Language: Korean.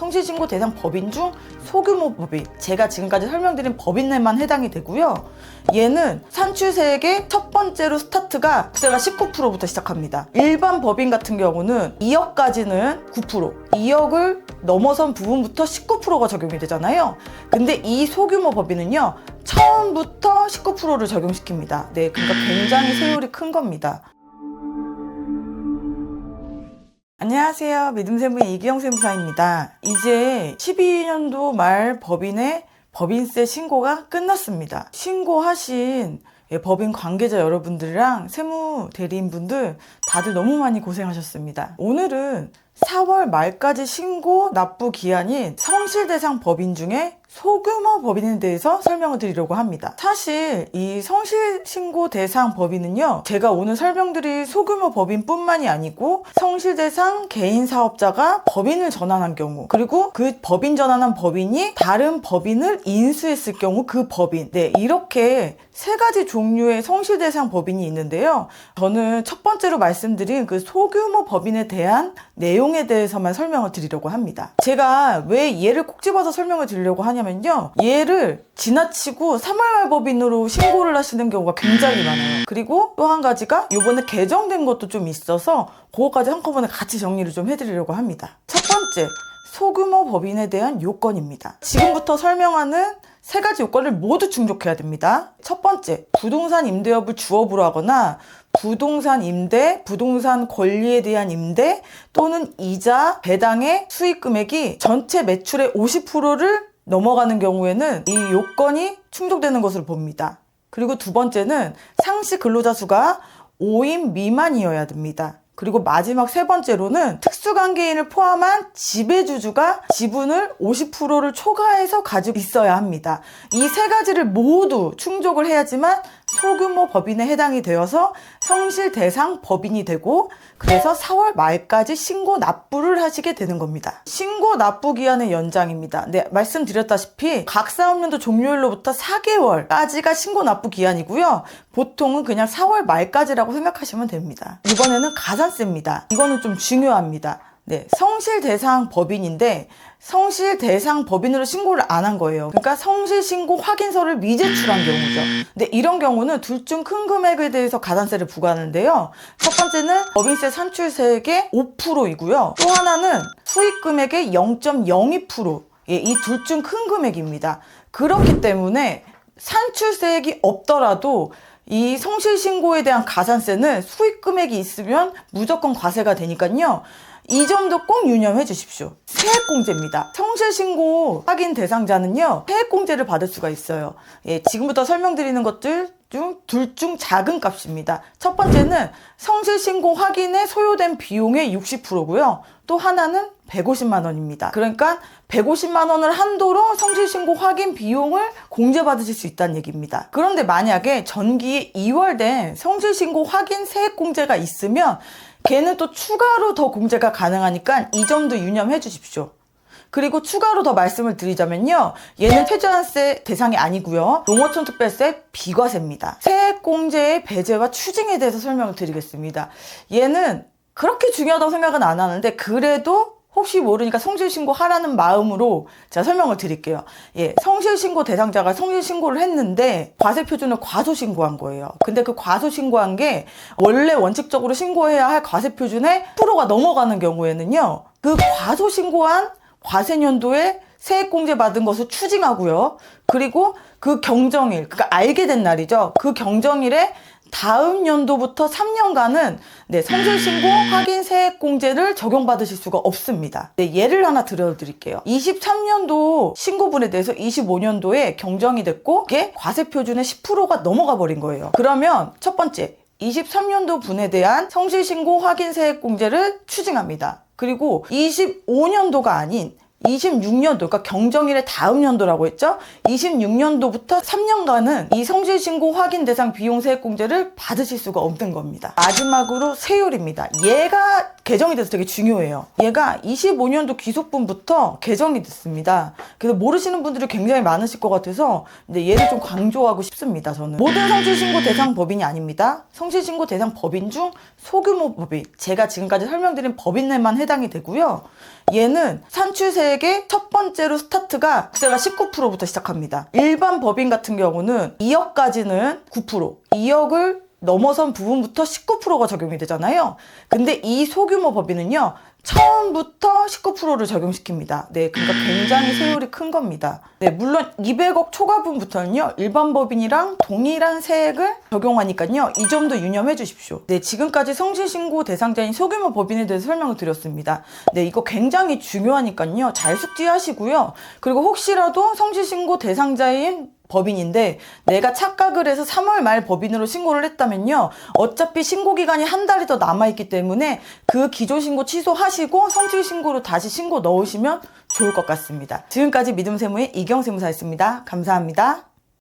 성실신고 대상 법인 중 소규모 법인, 제가 지금까지 설명드린 법인에만 해당이 되고요. 얘는 산출세액의 첫 번째로 스타트가 국세가 19%부터 시작합니다. 일반 법인 같은 경우는 2억까지는 9%, 2억을 넘어선 부분부터 19%가 적용이 되잖아요. 근데 이 소규모 법인은요, 처음부터 19%를 적용시킵니다. 네, 그러니까 굉장히 세율이 큰 겁니다. 안녕하세요. 믿음세무의 이기영 세무사입니다. 이제 12년도 말 법인의 법인세 신고가 끝났습니다. 신고하신 법인 관계자 여러분들이랑 세무 대리인분들 다들 너무 많이 고생하셨습니다. 오늘은 4월 말까지 신고 납부 기한인 성실대상 법인 중에 소규모 법인에 대해서 설명을 드리려고 합니다. 사실 이 성실신고 대상 법인은요, 제가 오늘 설명드릴 소규모 법인뿐만이 아니고 성실대상 개인사업자가 법인을 전환한 경우, 그리고 그 법인 전환한 법인이 다른 법인을 인수했을 경우 그 법인, 네, 이렇게 세 가지 종류의 성실대상 법인이 있는데요. 저는 첫 번째로 말씀드린 그 소규모 법인에 대한 내용에 대해서만 설명을 드리려고 합니다. 제가 왜 얘를 꼭 집어서 설명을 드리려고 하냐면요, 얘를 지나치고 3월 말 법인으로 신고를 하시는 경우가 굉장히 많아요. 그리고 또 한 가지가 이번에 개정된 것도 좀 있어서 그거까지 한꺼번에 같이 정리를 좀 해드리려고 합니다. 첫 번째, 소규모 법인에 대한 요건입니다. 지금부터 설명하는 세 가지 요건을 모두 충족해야 됩니다. 첫 번째, 부동산 임대업을 주업으로 하거나 부동산 임대, 부동산 권리에 대한 임대 또는 이자, 배당의 수익 금액이 전체 매출의 50%를 넘어가는 경우에는 이 요건이 충족되는 것으로 봅니다. 그리고 두 번째는 상시 근로자 수가 5인 미만이어야 됩니다. 그리고 마지막 세 번째로는 특수관계인을 포함한 지배주주가 지분을 50%를 초과해서 가지고 있어야 합니다. 이 세 가지를 모두 충족을 해야지만 소규모 법인에 해당이 되어서 성실대상 법인이 되고, 그래서 4월 말까지 신고 납부를 하시게 되는 겁니다. 신고 납부 기한의 연장입니다. 네, 말씀드렸다시피 각 사업연도 종료일로부터 4개월까지가 신고 납부 기한이고요. 보통은 그냥 4월 말까지라고 생각하시면 됩니다. 이번에는 가산세입니다. 이거는 좀 중요합니다. 네, 성실대상 법인인데 성실대상 법인으로 신고를 안 한 거예요. 그러니까 성실신고 확인서를 미제출한 경우죠. 근데 이런 경우는 둘 중 큰 금액에 대해서 가산세를 부과하는데요. 첫 번째는 법인세 산출세액의 5%이고요. 또 하나는 수익 금액의 0.02%. 예, 이 둘 중 큰 금액입니다. 그렇기 때문에 산출세액이 없더라도 이 성실신고에 대한 가산세는 수익 금액이 있으면 무조건 과세가 되니까요. 이 점도 꼭 유념해 주십시오. 세액공제입니다. 성실신고 확인 대상자는요, 세액공제를 받을 수가 있어요. 예, 지금부터 설명드리는 것들 중 둘 중 작은 값입니다. 첫 번째는 성실신고 확인에 소요된 비용의 60%고요. 또 하나는 150만 원입니다. 그러니까 150만 원을 한도로 성실신고 확인 비용을 공제받으실 수 있다는 얘기입니다. 그런데 만약에 전기에 2월된 성실신고 확인 세액공제가 있으면 걔는 또 추가로 더 공제가 가능하니까 이 점도 유념해 주십시오. 그리고 추가로 더 말씀을 드리자면요, 얘는 최저한세 대상이 아니고요, 농어촌 특별세 비과세입니다. 세액공제의 배제와 추징에 대해서 설명을 드리겠습니다. 얘는 그렇게 중요하다고 생각은 안 하는데 그래도 혹시 모르니까 성실신고 하라는 마음으로 제가 설명을 드릴게요. 예, 성실신고 대상자가 성실신고를 했는데 과세표준을 과소신고한 거예요. 근데 그 과소신고한 게 원래 원칙적으로 신고해야 할 과세표준의 10%가 넘어가는 경우에는요, 그 과소신고한 과세년도에 세액공제 받은 것을 추징하고요. 그리고 그 경정일, 그러니까 알게 된 날이죠. 그 경정일에 다음 연도부터 3년간은 네, 성실신고 확인 세액공제를 적용받으실 수가 없습니다. 네, 예를 하나 들어드릴게요. 23년도 신고분에 대해서 25년도에 경정이 됐고 그게 과세표준의 10%가 넘어가 버린 거예요. 그러면 첫 번째, 23년도 분에 대한 성실신고 확인 세액공제를 추징합니다. 그리고 25년도가 아닌 26년도, 그러니까 경정일의 다음 연도라고 했죠? 26년도부터 3년간은 이 성실신고 확인 대상 비용 세액공제를 받으실 수가 없는 겁니다. 마지막으로 세율입니다. 얘가 개정이 돼서 되게 중요해요. 얘가 25년도 귀속분부터 개정이 됐습니다. 그래서 모르시는 분들이 굉장히 많으실 것 같아서 근데 얘를 좀 강조하고 싶습니다. 저는 모든 성실신고 대상 법인이 아닙니다. 성실신고 대상 법인 중 소규모 법인, 제가 지금까지 설명드린 법인에만 해당이 되고요. 얘는 산출세 소득세액의 첫 번째로 스타트가 국세가 19%부터 시작합니다. 일반 법인 같은 경우는 2억까지는 9%, 2억을 넘어선 부분부터 19%가 적용이 되잖아요. 근데 이 소규모 법인은요, 처음부터 19%를 적용시킵니다. 네, 그러니까 굉장히 세율이 큰 겁니다. 네, 물론 200억 초과분부터는요, 일반 법인이랑 동일한 세액을 적용하니까요, 이 점도 유념해 주십시오. 네, 지금까지 성실신고 대상자인 소규모 법인에 대해서 설명을 드렸습니다. 네, 이거 굉장히 중요하니까요, 잘 숙지하시고요. 그리고 혹시라도 성실신고 대상자인 법인인데 내가 착각을 해서 3월 말 법인으로 신고를 했다면요, 어차피 신고 기간이 한 달이 더 남아있기 때문에 그 기존 신고 취소하시고 성실 신고로 다시 신고 넣으시면 좋을 것 같습니다. 지금까지 믿음세무의 이경세무사였습니다. 감사합니다.